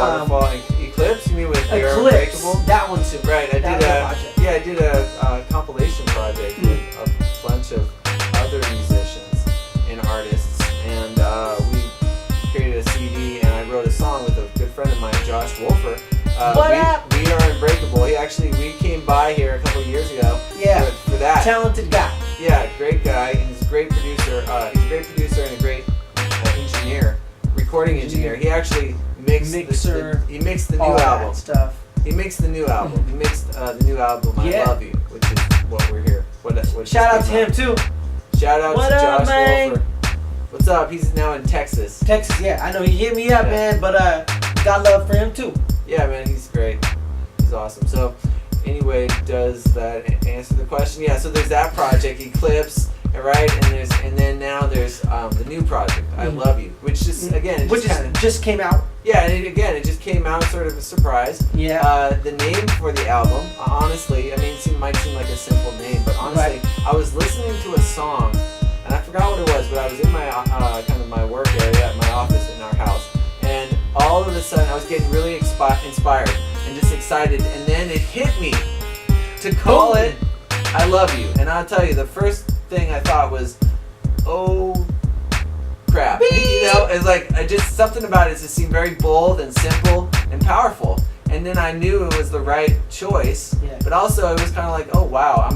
Waterfall, Eclipse. You mean with the Eclipse? Unbreakable? That one too. Right. I did a compilation project with a bunch of other musicians and artists, and we created a CD, and I wrote a song with a good friend of mine, Josh Wolfer. We Are Unbreakable. We came by here a couple of years ago. Yeah. For that. Talented guy. Yeah, great guy. He's a great producer. He's a great producer and a great engineer, recording engineer. He actually mixed he mixed the new album. Stuff. He mixed the new album. He mixed the new album, I Love You, which is what we're here. Shout out to him too. Shout out to Josh Wolfer. What's up? He's now in Texas. Texas, yeah. I know he hit me up, man, but got love for him too. Yeah, man, he's great. He's awesome. So, anyway, does that answer the question? Yeah. So there's that project, Eclipse, right? And then now there's the new project, I Love You, which just just came out. Yeah, and it just came out, sort of a surprise. Yeah. The name for the album, honestly, I mean, it might seem like a simple name, but honestly, I was listening to a song, and I forgot what it was, but I was in my kind of my work area at my office in our house, and all of a sudden I was getting really inspired and just excited, and then it hit me to call it I Love You. And I'll tell you, the first thing I thought was, oh crap. You know, it's like just something about it just seemed very bold and simple and powerful. And then I knew it was the right choice, but also it was kind of like, oh wow,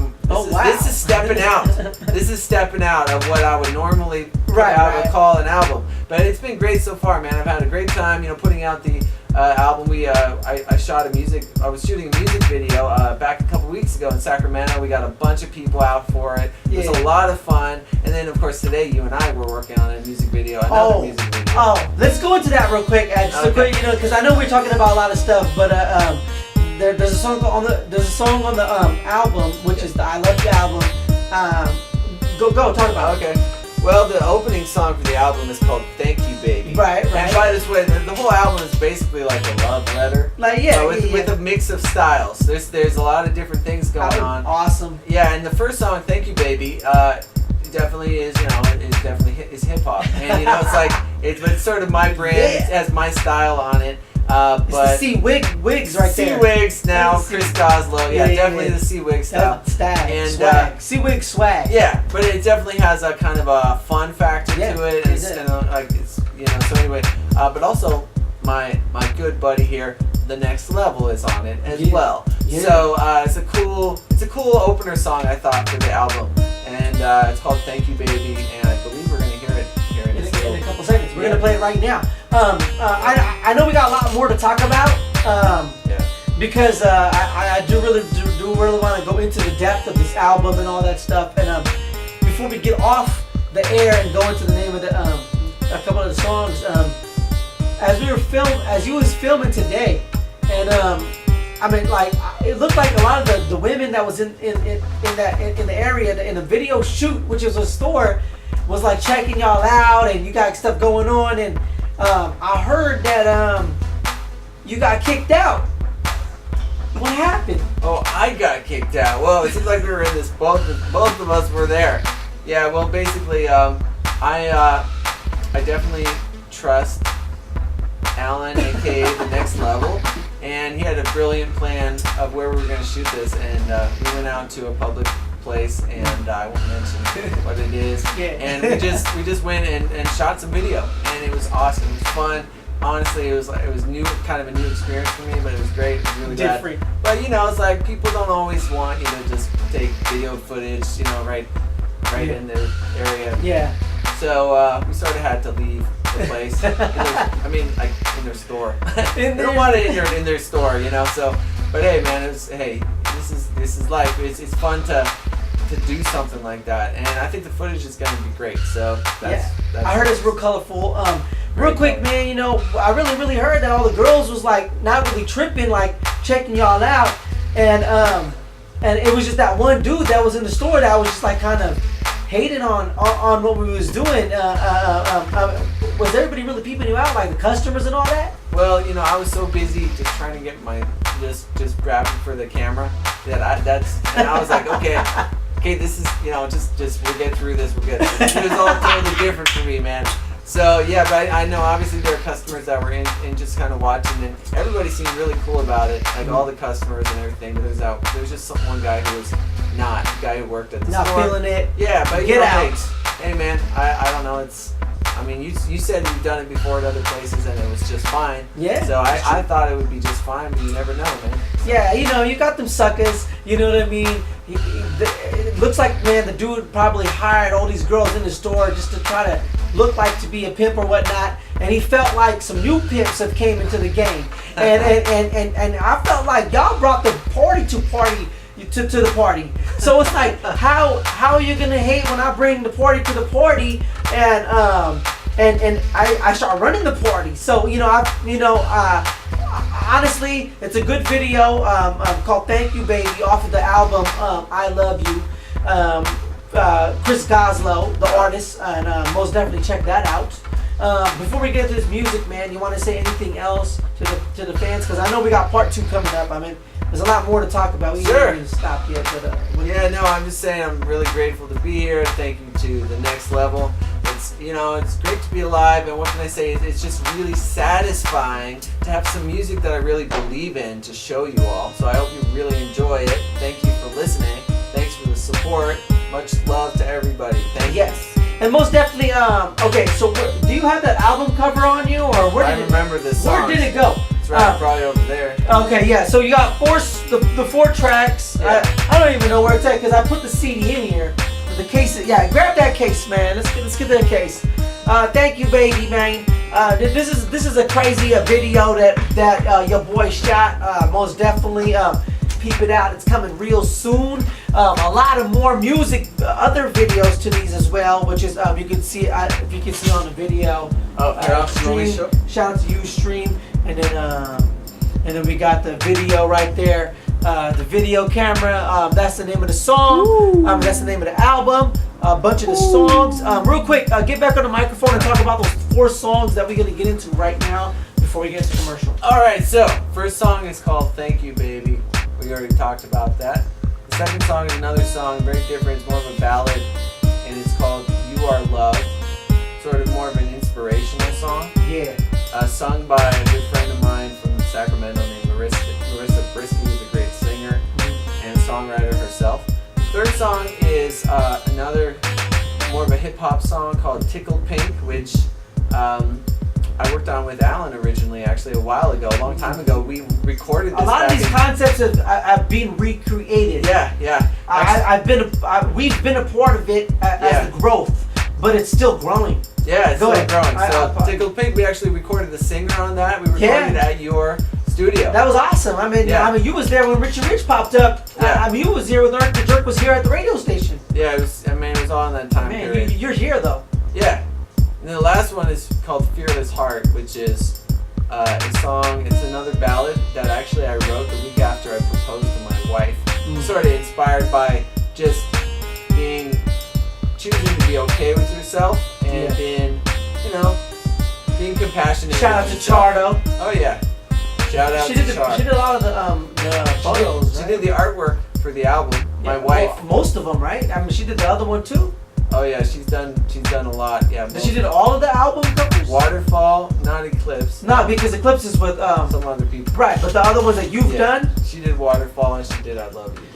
this is stepping out. This is stepping out of what I would normally call an album. But it's been great so far, man. I've had a great time, putting out the album. I shot I was shooting a music video back a couple weeks ago in Sacramento. We got a bunch of people out for it. It was a lot of fun. And then of course today you and I were working on a music video, another music video. Oh, let's go into that real quick, Ed. Just quick, because I know we're talking about a lot of stuff, but there's a song on the album, which is the I Love You album. Go talk about it. Okay. Well, the opening song for the album is called Thank You Baby. Right. And by this way, the whole album is basically like a love letter. With a mix of styles. There's a lot of different things going on. Awesome. Yeah, and the first song, Thank You Baby, definitely is, is hip hop. And it's like it's sort of my brand. It has my style on it. But it's the C-Wigs right there. C-Wigs now, Chris Goslow. Yeah, definitely the C-Wig style. And swag. C-Wig swag. Yeah, but it definitely has a kind of a fun factor to it. And so anyway, but also my good buddy here, The Next Level, is on it as well. Yeah. So it's a cool opener song, I thought, for the album. And it's called Thank You Baby, and I believe we're going to hear it in a couple seconds. We're going to play it right now. I know we got a lot more to talk about because I do really want to go into the depth of this album and all that stuff. And before we get off the air and go into the name of a couple of the songs, as you was filming today, and it looked like a lot of the women that was in the area in the video shoot, which is a store, was like checking y'all out, and you got stuff going on, and I heard that you got kicked out. What happened? Oh, I got kicked out. Well, it seems like we were in this. Both of us were there. Yeah. Well, basically, I definitely trust Alan, aka The Next Level, and he had a brilliant plan of where we were going to shoot this, and we went out to a public place, and I won't mention what it is. And we just went and shot some video, and it was awesome. It was fun. Honestly, it was new, kind of a new experience for me, but it was great. It was really different. But it's like people don't always want you to just take video footage, right in their area. Yeah. So we sort of had to leave the place. In their store. They don't want it in their store, So, but hey, man, this is life. It's fun to do something like that, and I think the footage is going to be great. So that's I heard it's real colorful. Real quick, man, I really heard that all the girls was like not really tripping, like checking y'all out, and it was just that one dude that was in the store that was just like kind of hating on what we was doing. Was everybody really peeping you out, like the customers and all that? Well, I was so busy just trying to get my just grabbing for the camera that I was like, okay, this is just we'll get through this. It was all totally different for me, man. So yeah, but I know obviously there are customers that were in just kind of watching, and everybody seemed really cool about it, like all the customers and everything. But there was just one guy who was not, the guy who worked at the store. Not feeling it. Yeah, but Get out. Hey man, I don't know. I mean, you said you've done it before at other places and it was just fine. Yeah. So I thought it would be just fine, but you never know, man. Yeah, you got them suckers. You know what I mean? It looks like, man, the dude probably hired all these girls in the store just to try to look like to be a pimp or whatnot, and he felt like some new pimps have came into the game, and I felt like y'all brought the party to the party. So it's like, how are you gonna hate when I bring the party to the party, and I start running the party? So honestly, it's a good video called "Thank You, Baby" off of the album "I Love You." Chris Goslow, the artist, and most definitely check that out. Before we get to this music, man, you want to say anything else to the fans? Because I know we got part 2 coming up. I mean, there's a lot more to talk about. We Sure. didn't stop yet, but yeah, no, I'm just saying I'm really grateful to be here. Thank you to the Next Level. It's great to be alive, and what can I say? It's just really satisfying to have some music that I really believe in to show you all. So I hope you really enjoy it. Thank you for listening. Thanks for the support. Much love to everybody. Thank you. yes, and most definitely. Okay, so do you have that album cover on you, or I remember this song. Where did it go? It's right probably over there. Okay, yeah. So you got the 4 tracks. Yeah. I don't even know where it's at because I put the CD in here. The case, yeah. Grab that case, man. Let's get that case. Thank you, baby, man. This is a crazy video that your boy shot. Most definitely. Peep it out. It's coming real soon. A lot of more music, other videos to these as well, which is you can see if you can see on the video. Stream. Shout out to you, stream, and then we got the video right there. The video camera. That's the name of the song. That's the name of the album. A bunch of the songs. Real quick, get back on the microphone and talk about those 4 songs that we're gonna get into right now before we get to commercial. All right. So first song is called "Thank You, Baby." We already talked about that. The second song is another song, very different. It's more of a ballad, and it's called "You Are Loved." Sort of more of an inspirational song. Yeah. Sung by a good friend of mine from Sacramento named Marissa Brisky, who's a great singer and songwriter herself. The third song is another more of a hip hop song called "Tickled Pink," which I worked on with Alan originally, actually a while ago, a long time ago. We recorded this. A lot of these concepts have been recreated. Yeah. We've been a part of it as the growth, but it's still growing. Yeah, it's Go still ahead. growing. So "Tickled Pink," we actually recorded the singer on that. We recorded it at your studio. That was awesome. I mean, you was there when Richie Rich popped up. Yeah. You was here when the Jerk was here at the radio station. Yeah, it was all in that time period. You're here though. Yeah. And then the last one is called "Fearless Heart," which is a song. It's another ballad that actually I wrote the week after I proposed to my wife. Sort of inspired by just choosing to be okay with yourself and being compassionate. Shout out to Chardo. Oh yeah. Shout out to Char. She did a lot of the photos. She did the artwork for the album. My wife. Well, most of them, right? I mean, she did the other one too. Oh yeah, she's done a lot. Yeah. She did all of the album covers. Waterfall, not Eclipse. No, because Eclipse is with some other people. Right, but the other ones that you've done. She did Waterfall and she did "I Love You."